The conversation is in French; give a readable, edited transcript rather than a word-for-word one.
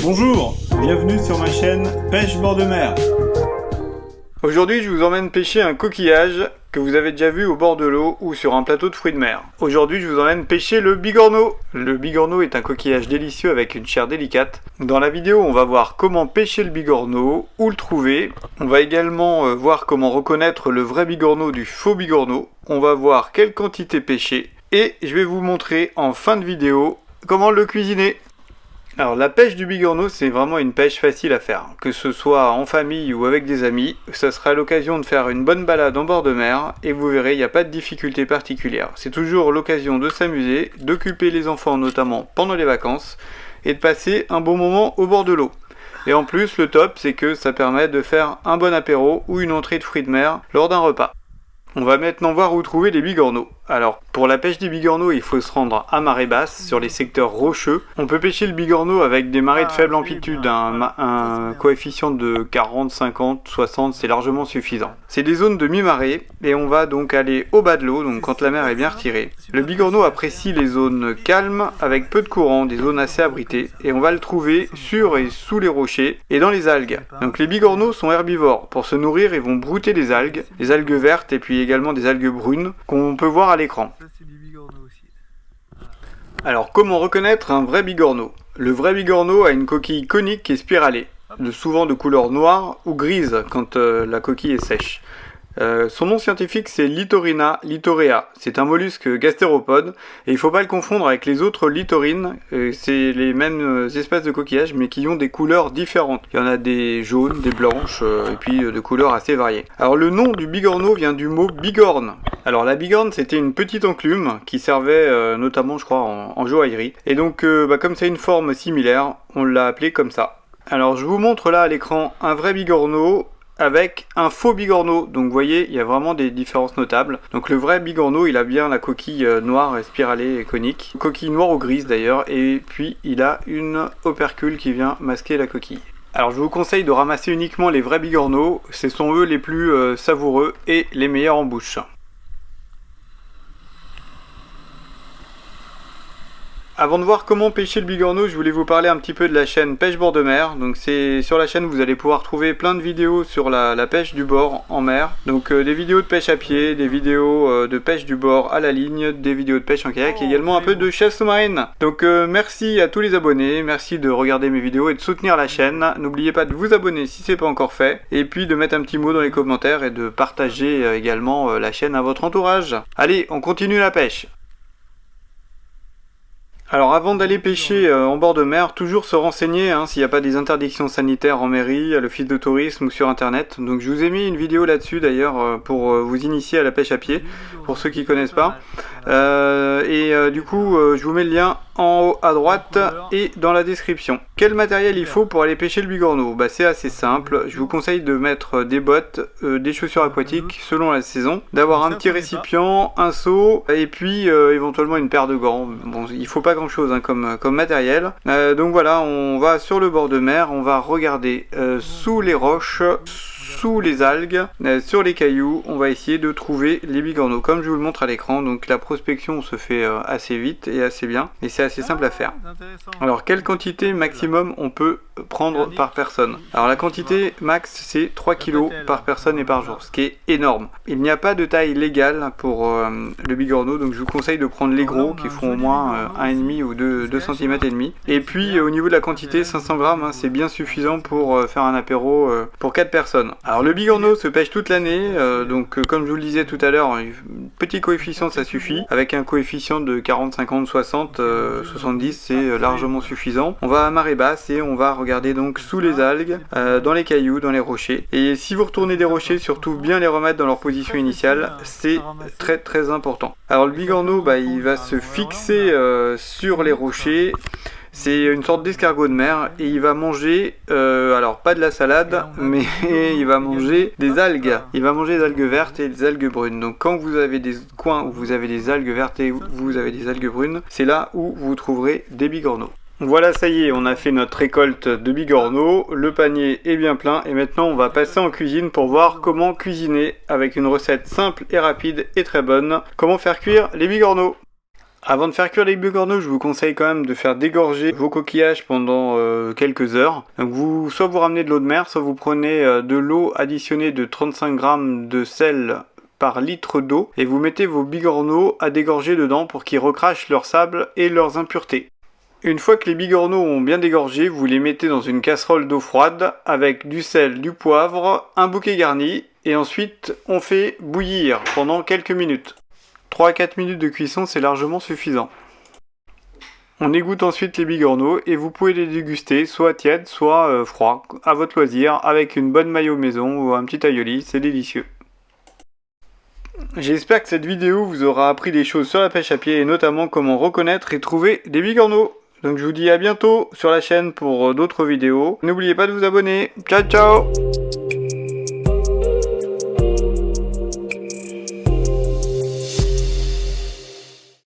Bonjour, bienvenue sur ma chaîne Pêche bord de mer. Aujourd'hui, je vous emmène pêcher un coquillage que vous avez déjà vu au bord de l'eau ou sur un plateau de fruits de mer. Aujourd'hui, je vous emmène pêcher le bigorneau. Le bigorneau est un coquillage délicieux avec une chair délicate. Dans la vidéo, on va voir comment pêcher le bigorneau, où le trouver. On va également voir comment reconnaître le vrai bigorneau du faux bigorneau. On va voir quelle quantité pêcher. Et je vais vous montrer en fin de vidéo comment le cuisiner. Alors la pêche du bigorneau, c'est vraiment une pêche facile à faire, que ce soit en famille ou avec des amis. Ça sera l'occasion de faire une bonne balade en bord de mer et vous verrez, il n'y a pas de difficulté particulière. C'est toujours l'occasion de s'amuser, d'occuper les enfants notamment pendant les vacances et de passer un bon moment au bord de l'eau. Et en plus, le top, c'est que ça permet de faire un bon apéro ou une entrée de fruits de mer lors d'un repas. On va maintenant voir où trouver les bigorneaux. Alors, pour la pêche des bigorneaux, il faut se rendre à marée basse, sur les secteurs rocheux. On peut pêcher le bigorneau avec des marées de faible amplitude, un coefficient de 40, 50, 60, c'est largement suffisant. C'est des zones de mi-marée, et on va donc aller au bas de l'eau, donc quand la mer est bien retirée. Le bigorneau apprécie les zones calmes, avec peu de courant, des zones assez abritées, et on va le trouver sur et sous les rochers, et dans les algues. Donc les bigorneaux sont herbivores. Pour se nourrir, ils vont brouter les algues vertes, et puis également des algues brunes, qu'on peut voir à l'écran. Alors comment reconnaître un vrai bigorneau? Le vrai bigorneau a une coquille conique et spiralée, souvent de couleur noire ou grise quand la coquille est sèche. Son nom scientifique c'est Littorina littorea, c'est un mollusque gastéropode et il ne faut pas le confondre avec les autres littorines, c'est les mêmes espèces de coquillages mais qui ont des couleurs différentes. Il y en a des jaunes, des blanches et puis de couleurs assez variées. Alors le nom du bigorneau vient du mot bigorne. Alors la bigorne c'était une petite enclume qui servait notamment je crois en joaillerie et donc comme c'est une forme similaire on l'a appelé comme ça. Alors je vous montre là à l'écran un vrai bigorneau avec un faux bigorneau, donc vous voyez il y a vraiment des différences notables. Donc le vrai bigorneau il a bien la coquille noire et spiralée et conique, coquille noire ou grise d'ailleurs, et puis il a une opercule qui vient masquer la coquille. Alors je vous conseille de ramasser uniquement les vrais bigorneaux, ce sont eux les plus savoureux et les meilleurs en bouche. Avant de voir comment pêcher le bigorneau, je voulais vous parler un petit peu de la chaîne Pêche bord de mer. Donc c'est sur la chaîne où vous allez pouvoir trouver plein de vidéos sur la pêche du bord en mer. Donc des vidéos de pêche à pied, des vidéos de pêche du bord à la ligne, des vidéos de pêche en kayak et également un peu de chasse sous-marine. Donc merci à tous les abonnés, merci de regarder mes vidéos et de soutenir la chaîne. N'oubliez pas de vous abonner si c'est pas encore fait. Et puis de mettre un petit mot dans les commentaires et de partager également la chaîne à votre entourage. Allez, on continue la pêche. Alors avant d'aller pêcher en bord de mer, toujours se renseigner s'il n'y a pas des interdictions sanitaires en mairie, à l'office de tourisme ou sur internet. Donc je vous ai mis une vidéo là-dessus d'ailleurs pour vous initier à la pêche à pied, pour ceux qui ne connaissent pas. Du coup je vous mets le lien en haut à droite et dans la description. Quel matériel il faut pour aller pêcher le bigorneau? C'est assez simple, je vous conseille de mettre des bottes, des chaussures aquatiques selon la saison, d'avoir un petit récipient, un seau et puis éventuellement une paire de gants. Bon, il faut pas grand chose comme matériel. Donc voilà, on va sur le bord de mer, on va regarder sous les roches, sous les algues, sur les cailloux, on va essayer de trouver les bigorneaux comme je vous le montre à l'écran. Donc la prospection se fait assez vite et assez bien et c'est assez simple à faire. Alors quelle quantité maximum on peut prendre par personne? Alors la quantité max c'est 3 kg par personne et par jour, ce qui est énorme. Il n'y a pas de taille légale pour le bigorneau, donc je vous conseille de prendre les gros qui font au moins 1,5 ou 2 cm et demi. Et puis au niveau de la quantité, 500 grammes, c'est bien suffisant pour faire un apéro pour 4 personnes. Alors le bigorneau se pêche toute l'année, donc comme je vous le disais tout à l'heure, petit coefficient ça suffit. Avec un coefficient de 40, 50, 60, 70 c'est largement suffisant. On va à marée basse et on va regarder donc sous les algues, dans les cailloux, dans les rochers. Et si vous retournez des rochers, surtout bien les remettre dans leur position initiale, c'est très important. Alors le bigorneau il va se fixer sur les rochers. C'est une sorte d'escargot de mer et il va manger, alors pas de la salade, mais il va manger des algues. Il va manger des algues vertes et des algues brunes. Donc quand vous avez des coins où vous avez des algues vertes et où vous avez des algues brunes, c'est là où vous trouverez des bigorneaux. Voilà, ça y est, on a fait notre récolte de bigorneaux, le panier est bien plein et maintenant on va passer en cuisine pour voir comment cuisiner avec une recette simple et rapide et très bonne. Comment faire cuire les bigorneaux. Avant de faire cuire les bigorneaux, je vous conseille quand même de faire dégorger vos coquillages pendant quelques heures. Donc soit vous ramenez de l'eau de mer, soit vous prenez de l'eau additionnée de 35 g de sel par litre d'eau et vous mettez vos bigorneaux à dégorger dedans pour qu'ils recrachent leur sable et leurs impuretés. Une fois que les bigorneaux ont bien dégorgé, vous les mettez dans une casserole d'eau froide avec du sel, du poivre, un bouquet garni et ensuite on fait bouillir pendant quelques minutes. 3 à 4 minutes de cuisson, c'est largement suffisant. On égoutte ensuite les bigorneaux et vous pouvez les déguster soit tièdes, soit froids, à votre loisir, avec une bonne mayo maison ou un petit aioli, c'est délicieux. J'espère que cette vidéo vous aura appris des choses sur la pêche à pied et notamment comment reconnaître et trouver des bigorneaux. Donc je vous dis à bientôt sur la chaîne pour d'autres vidéos. N'oubliez pas de vous abonner. Ciao ciao!